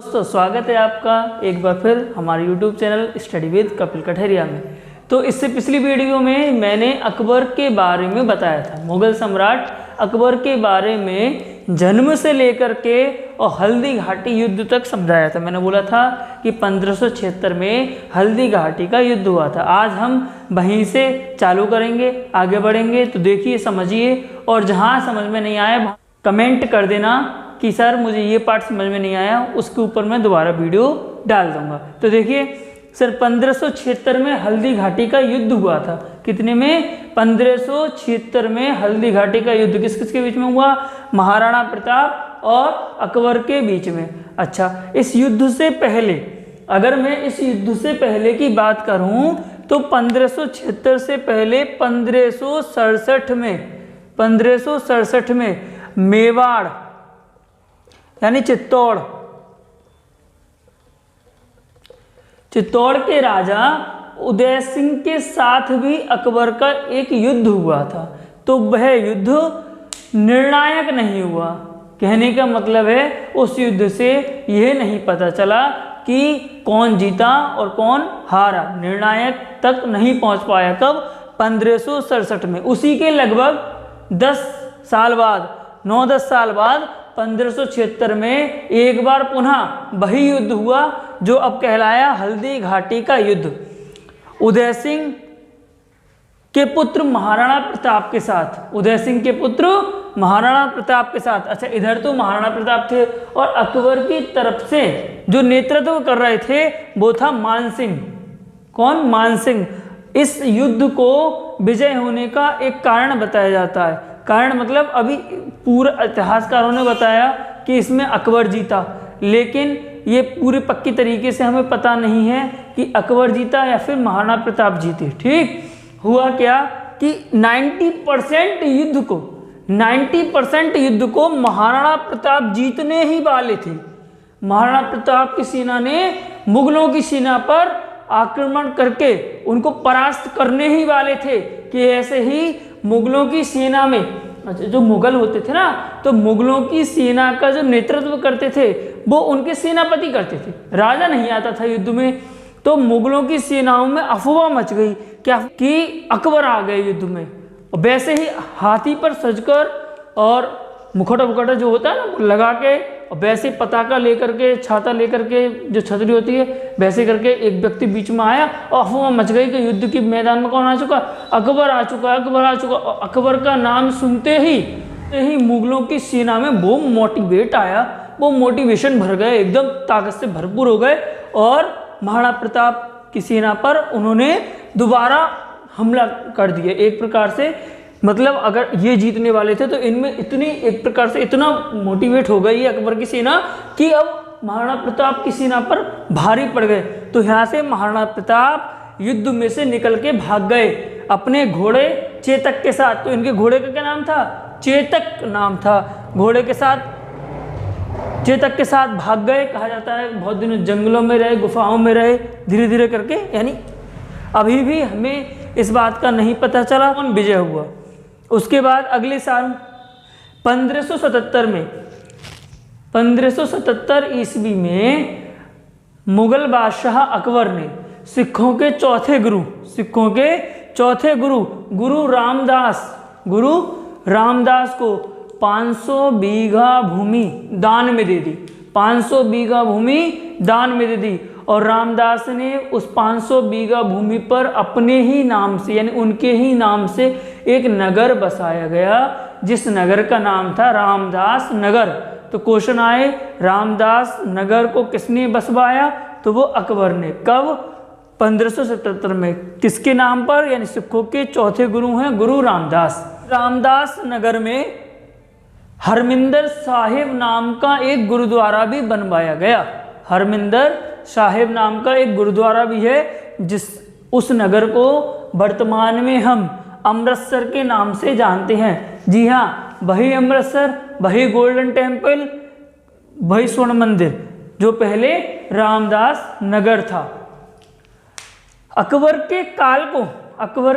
दोस्तों स्वागत है आपका एक बार फिर हमारे YouTube channel study with Kapil Katheria में। तो इससे पिछली वीडियो में मैंने अकबर के बारे में बताया था, मुगल सम्राट अकबर के बारे में जन्म से लेकर के और हल्दी घाटी युद्ध तक समझाया था। मैंने बोला था कि 1576 में हल्दी घाटी का युद्ध हुआ था। आज हम वहीं से चालू करेंगे, आगे बढ़ेंगे। तो देखिए, समझिए, और जहाँ समझ में नहीं आया कमेंट कर देना कि सर मुझे ये पार्ट समझ में नहीं आया, उसके ऊपर मैं दोबारा वीडियो डाल दूंगा। तो देखिए सर, 1576 में हल्दी घाटी का युद्ध हुआ था। कितने में? 1576 में हल्दी घाटी का युद्ध किस किस के बीच में हुआ? महाराणा प्रताप और अकबर के बीच में। अच्छा, इस युद्ध से पहले, अगर मैं इस युद्ध से पहले की बात करूं तो 1576 से पहले 1567 में मेवाड़ यानी चित्तौड़ के राजा उदय सिंह के साथ भी अकबर का एक युद्ध हुआ था। तो वह युद्ध निर्णायक नहीं हुआ। कहने का मतलब है उस युद्ध से यह नहीं पता चला कि कौन जीता और कौन हारा, निर्णायक तक नहीं पहुंच पाया। कब? 1567 में। उसी के लगभग 10 साल बाद, 9-10 साल बाद 1576 में एक बार पुनः वही युद्ध हुआ जो अब कहलाया हल्दी घाटी का युद्ध, उदय सिंह के पुत्र महाराणा प्रताप के साथ। उदय सिंह के पुत्र महाराणा प्रताप के साथ। अच्छा, इधर तो महाराणा प्रताप थे और अकबर की तरफ से जो नेतृत्व कर रहे थे वो था मान सिंह। कौन? मान सिंह। इस युद्ध को विजय होने का एक कारण बताया जाता है। कारण मतलब अभी पूरा इतिहासकारों ने बताया कि इसमें अकबर जीता, लेकिन ये पूरे पक्की तरीके से हमें पता नहीं है कि अकबर जीता या फिर महाराणा प्रताप जीते। ठीक हुआ क्या कि 90% युद्ध को महाराणा प्रताप जीतने ही वाले थे। महाराणा प्रताप की सेना ने मुगलों की सेना पर आक्रमण करके उनको परास्त करने ही वाले थे कि ऐसे ही मुगलों की सेना में, अच्छा, जो मुगल होते थे ना, तो मुगलों की सेना का जो नेतृत्व करते थे वो उनके सेनापति करते थे, राजा नहीं आता था युद्ध में। तो मुगलों की सेनाओं में अफवाह मच गई क्या कि अकबर आ गए युद्ध में। और वैसे ही हाथी पर सजकर और मुखौटा जो होता है ना वो लगा के, और वैसे पताका लेकर के, छाता लेकर के, जो छतरी होती है वैसे करके एक व्यक्ति बीच में आया और अफवाह मच गई कि युद्ध के मैदान में कौन आ चुका? अकबर आ चुका, अकबर आ चुका। और अकबर का नाम सुनते ही मुगलों की सेना में वो मोटिवेट आया, वो मोटिवेशन भर गए, एकदम ताकत से भरपूर हो गए और महाराणा प्रताप की सेना पर उन्होंने दोबारा हमला कर दिया। एक प्रकार से मतलब अगर ये जीतने वाले थे तो इनमें इतनी, एक प्रकार से इतना मोटिवेट हो गई अकबर की सेना कि अब महाराणा प्रताप की सेना पर भारी पड़ गए। तो यहाँ से महाराणा प्रताप युद्ध में से निकल के भाग गए अपने घोड़े चेतक के साथ। तो इनके घोड़े का क्या नाम था? चेतक नाम था। घोड़े के साथ, चेतक के साथ भाग गए। कहा जाता है बहुत दिनों जंगलों में रहे, गुफाओं में रहे, धीरे धीरे करके, यानी अभी भी हमें इस बात का नहीं पता चला कौन विजय हुआ। उसके बाद अगले साल 1577 ईस्वी में मुगल बादशाह अकबर ने सिखों के चौथे गुरु गुरु रामदास को 500 बीघा भूमि दान में दे दी। 500 बीघा भूमि दान में दे दी और रामदास ने उस 500 बीघा भूमि पर अपने ही नाम से, यानी उनके ही नाम से एक नगर बसाया गया, जिस नगर का नाम था रामदास नगर। तो क्वेश्चन आए, रामदास नगर को किसने बसवाया? तो वो अकबर ने। कब? 1577 में। किसके नाम पर? यानी सिखों के चौथे गुरु हैं गुरु रामदास। रामदास नगर में हरमिंदर साहिब नाम का एक गुरुद्वारा भी बनवाया गया। हरमिंदर साहिब नाम का एक गुरुद्वारा भी है, उस नगर को वर्तमान में हम अमृतसर के नाम से जानते हैं। जी हाँ, वही अमृतसर, वही गोल्डन टेम्पल, वही स्वर्ण मंदिर जो पहले रामदास नगर था। अकबर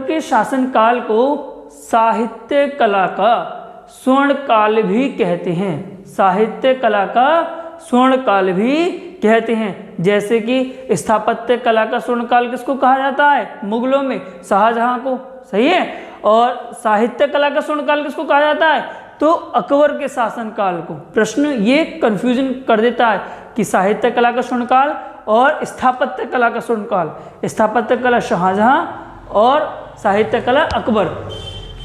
के शासन काल को साहित्य कला का स्वर्ण काल भी कहते हैं। साहित्य कला का स्वर्ण काल भी कहते हैं। जैसे कि स्थापत्य कला का स्वर्णकाल किसको कहा जाता है? मुगलों में शाहजहां को, सही है। और साहित्य कला का स्वर्णकाल किसको कहा जाता है? तो अकबर के शासनकाल को। प्रश्न ये कंफ्यूजन कर देता है कि साहित्य कला का स्वर्णकाल और स्थापत्य कला का स्वर्णकाल, स्थापत्य कला शाहजहां और साहित्य कला अकबर।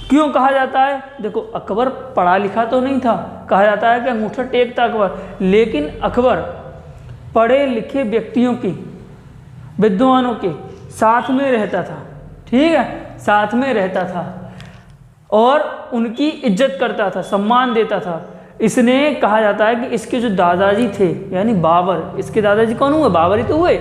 क्यों कहा जाता है? देखो, अकबर पढ़ा लिखा तो नहीं था, कहा जाता है कि अंगूठा टेकता अकबर, लेकिन अकबर पढ़े लिखे व्यक्तियों की, विद्वानों के साथ में रहता था, ठीक है, साथ में रहता था और उनकी इज्जत करता था, सम्मान देता था। इसने कहा जाता है कि इसके जो दादाजी थे यानी बाबर, इसके दादाजी कौन हुए? बाबर ही तो हुए।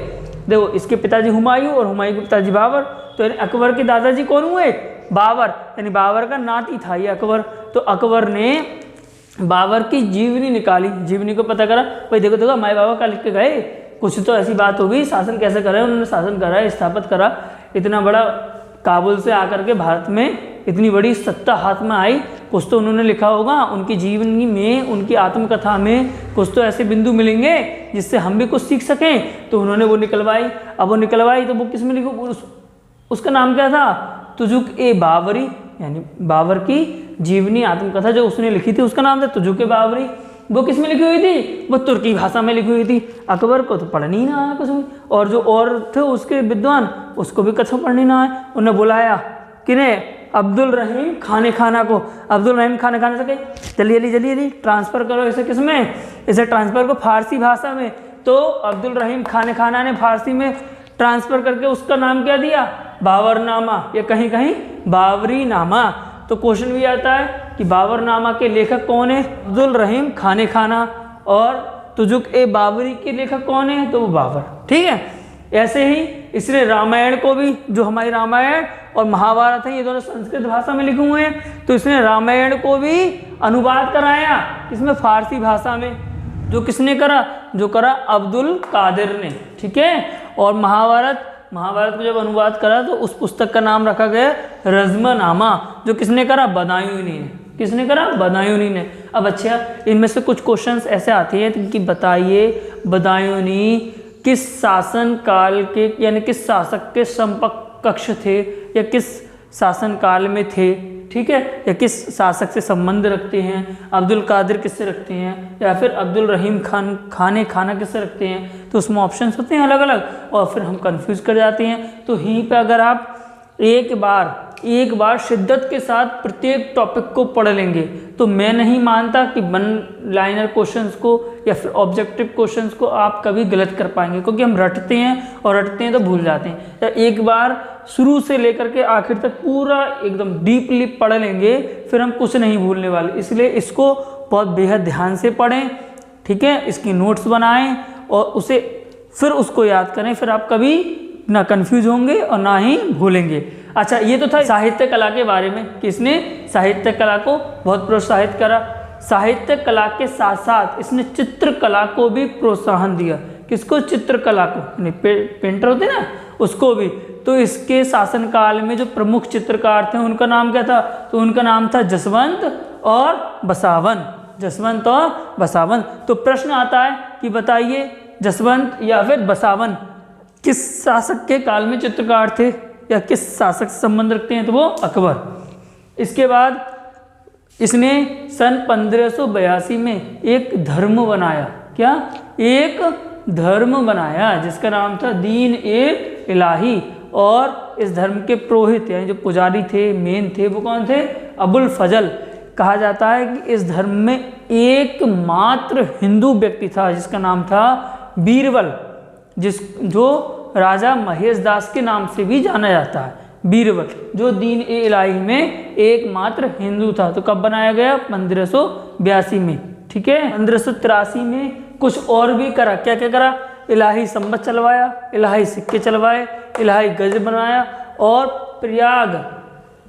देखो, इसके पिताजी हुमायूं और हुमायूं के पिताजी बाबर, तो यानी अकबर के दादाजी कौन हुए? बाबर, यानी बाबर का नाती था ये अकबर। तो अकबर ने बाबर की जीवनी निकाली, जीवनी को पता करा, भाई देखो देखो माई बाबा का लिख के गए, कुछ तो ऐसी बात होगी, शासन कैसे करे, उन्होंने शासन करा, स्थापित करा, इतना बड़ा काबुल से आकर के भारत में इतनी बड़ी सत्ता हाथ में आई, कुछ तो उन्होंने लिखा होगा। उनकी जीवनी में, उनकी आत्मकथा में कुछ तो ऐसे बिंदु मिलेंगे जिससे हम भी कुछ सीख सकें। तो उन्होंने वो निकलवाई। अब वो निकलवाई तो वो किस में लिखो, उसका नाम क्या था? तुजुक ए बाबरी, यानी बाबर की जीवनी आत्मकथा जो उसने लिखी थी उसका नाम था तुजुक ए बाबरी। वो किस में लिखी हुई थी? वो तुर्की भाषा में लिखी हुई थी। अकबर को तो पढ़नी ही ना आया कुछ भी, और जो और थे उसके विद्वान उसको भी कथा पढ़नी ना आए। उन्हें बुलाया, किन्हें? अब्दुल रहीम खाने खाना को। अब्दुल रहीम खाने खाने से कही जल्दी जल्दी जल्दी जल्दी ट्रांसफ़र करो इसे, किस में? इसे ट्रांसफ़र को फारसी भाषा में। तो अब्दुल रहीम खाने खाना ने फारसी में ट्रांसफ़र करके उसका नाम क्या दिया? बाबरनामा, या कहीं कहीं बाबरी नामा। तो क्वेश्चन भी आता है कि बाबरनामा के लेखक कौन है? अब्दुल रहीम खाने खाना। और तुजुक ए बाबरी के लेखक कौन है? तो वो बाबर, ठीक है। ऐसे ही इसने रामायण को भी, जो हमारी रामायण और महाभारत है ये दोनों संस्कृत भाषा में लिखे हुए हैं, तो इसने रामायण को भी अनुवाद कराया, इसमें फारसी भाषा में। जो किसने करा? जो करा अब्दुल कादिर ने, ठीक है। और महाभारत को जब अनुवाद करा तो उस पुस्तक का नाम रखा गया रज़्मनामा, जो किसने करा? बदायूनी ने। किसने करा? बदायूनी ने। अब अच्छा, इनमें से कुछ क्वेश्चंस ऐसे आते हैं कि बताइए बदायूनी किस शासन काल के, यानी किस शासक के समकक्ष थे, या किस शासन काल में थे, ठीक है, या किस शासक से संबंध रखते हैं? अब्दुल कादिर किससे रखते हैं, या फिर अब्दुल रहीम खाने खाना किससे रखते हैं? तो उसमें ऑप्शंस होते हैं अलग अलग, और फिर हम कंफ्यूज कर जाते हैं। तो यहीं पे अगर आप एक बार शिद्दत के साथ प्रत्येक टॉपिक को पढ़ लेंगे तो मैं नहीं मानता कि वन लाइनर क्वेश्चंस को या फिर ऑब्जेक्टिव क्वेश्चंस को आप कभी गलत कर पाएंगे, क्योंकि हम रटते हैं और रटते हैं तो भूल जाते हैं। या एक बार शुरू से लेकर के आखिर तक पूरा एकदम डीपली पढ़ लेंगे फिर हम कुछ नहीं भूलने वाले। इसलिए इसको बहुत बेहद ध्यान से पढ़ें, ठीक है, इसकी नोट्स बनाएं और उसे फिर उसको याद करें, फिर आप कभी ना कंफ्यूज होंगे और ना ही भूलेंगे। अच्छा, ये तो था साहित्य कला के बारे में कि इसने साहित्य कला को बहुत प्रोत्साहित करा। साहित्य कला के साथ साथ इसने चित्रकला को भी प्रोत्साहन दिया। किसको? चित्रकला को, पेंटर होते ना, उसको भी। तो इसके शासनकाल में जो प्रमुख चित्रकार थे उनका नाम क्या था? तो उनका नाम था जसवंत और बसावन। जसवंत और बसावन। तो प्रश्न आता है कि बताइए जसवंत या फिर बसावन किस शासक के काल में चित्रकार थे या किस शासक से संबंध रखते हैं? तो वो अकबर। इसके बाद इसने सन 1582 में एक धर्म बनाया। क्या? एक धर्म बनाया जिसका नाम था दीन ए इलाही। और इस धर्म के पुरोहित यानी जो पुजारी थे, मेन थे, वो कौन थे? अबुल फजल। कहा जाता है कि इस धर्म में एकमात्र हिंदू व्यक्ति था जिसका नाम था बीरबल, जो राजा महेश दास के नाम से भी जाना जाता है। बीरबल जो दीन ए इलाही में एकमात्र हिंदू था। तो कब बनाया गया? 1582 में, ठीक है। 1583 में कुछ और भी करा। क्या क्या करा? इलाही संबत चलवाया, इलाही सिक्के चलवाए, इलाही गज बनाया, और प्रयाग,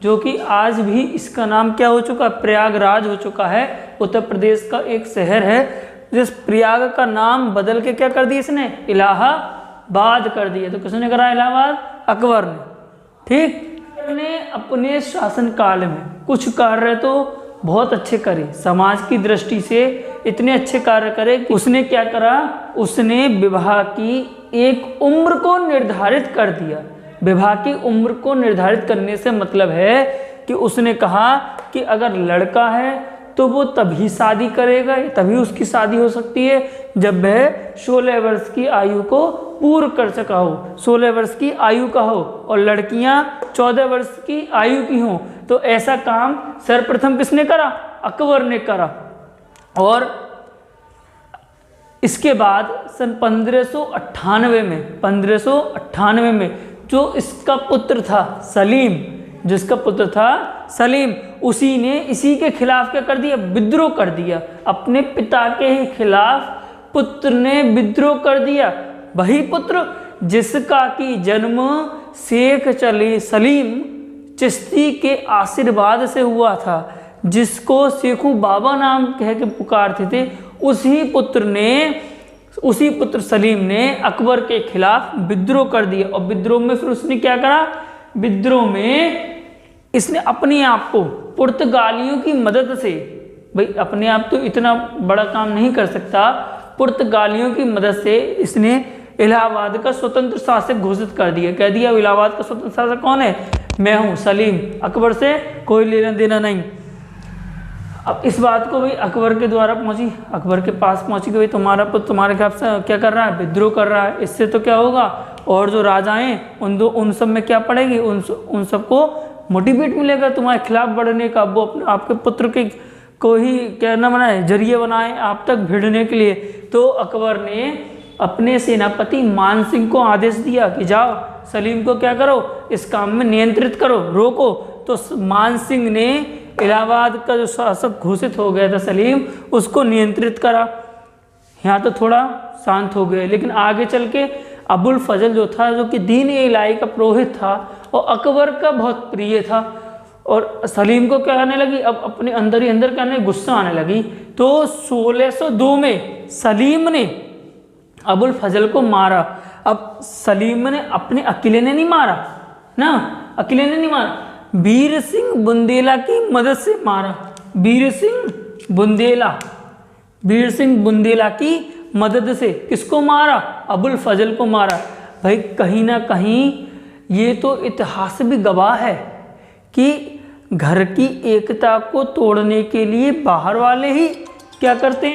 जो कि आज भी इसका नाम क्या हो चुका? प्रयागराज हो चुका है। उत्तर प्रदेश का एक शहर है जिस प्रयाग का नाम बदल के क्या कर दिया इसने? इलाहाबाद कर दिया। तो किसने करा? इलाहाबाद, अकबर ने, ठीक। ने अपने शासन काल में कुछ कार्य तो बहुत अच्छे करे। समाज की दृष्टि से इतने अच्छे कार्य करे कि उसने क्या करा, उसने विवाह की एक उम्र को निर्धारित कर दिया। विवाह की उम्र को निर्धारित करने से मतलब है कि उसने कहा कि अगर लड़का है तो वो तभी शादी करेगा, तभी उसकी शादी हो सकती है जब वह 16 वर्ष की आयु को पूर्ण कर सका हो, 16 वर्ष की आयु का हो, और लड़कियां 14 वर्ष की आयु की हों। तो ऐसा काम सर्वप्रथम किसने करा, अकबर ने करा। और इसके बाद सन 1598 में जो इसका पुत्र था सलीम, जिसका पुत्र था सलीम, उसी ने इसी के खिलाफ क्या कर दिया, विद्रोह कर दिया। अपने पिता के ही खिलाफ पुत्र ने विद्रोह कर दिया। वही पुत्र जिसका कि जन्म शेख सलीम चिश्ती के आशीर्वाद से हुआ था, जिसको शेखू बाबा नाम कह के पुकारते थे, उसी पुत्र सलीम ने अकबर के खिलाफ विद्रोह कर दिया। और विद्रोह में फिर उसने क्या करा, विद्रोह में इसने अपने आप को पुर्तगालियों की मदद से, भाई अपने आप तो इतना बड़ा काम नहीं कर सकता, पुर्तगालियों की मदद से इसने इलाहाबाद का स्वतंत्र शासक घोषित कर दिया। कह दिया इलाहाबाद का स्वतंत्र शासक कौन है, मैं हूँ सलीम, अकबर से कोई लेना देना नहीं। अब इस बात को भी अकबर के द्वारा पहुंची, अकबर के पास पहुंची कि भाई तुम्हारा पुत्र तुम्हारे खिलाफ क्या कर रहा है, विद्रोह कर रहा है। इससे तो क्या होगा, और जो राजा हैं उन सब में क्या पड़ेगी, उन सबको मोटिवेट मिलेगा तुम्हारे खिलाफ बढ़ने का। वो अपने आपके पुत्र के को ही क्या ना बनाए, जरिए बनाए आप तक भिड़ने के लिए। तो अकबर ने अपने सेनापति मान सिंह को आदेश दिया कि जाओ सलीम को क्या करो, इस काम में नियंत्रित करो, रोको। तो मान सिंह ने इलाहाबाद का जो शासक घोषित हो गया था सलीम, उसको नियंत्रित करा। यहाँ तो थोड़ा शांत हो गए, लेकिन आगे चल के अबुल फजल जो था, जो कि दीन इलाही का पुरोहित था और अकबर का बहुत प्रिय था, और सलीम को क्या आने लगी, अब अपने अंदर ही अंदर क्या आने, गुस्सा आने लगी। तो 1602 में सलीम ने अबुल फजल को मारा। अब सलीम ने अपने अकेले ने नहीं मारा ना, अकेले ने नहीं मारा, वीर सिंह बुंदेला की मदद से मारा। वीर सिंह बुंदेला की मदद से किसको मारा, अबुल फजल को मारा। भाई कहीं ना कहीं ये तो इतिहास भी गवाह है कि घर की एकता को तोड़ने के लिए बाहर वाले ही क्या करते हैं।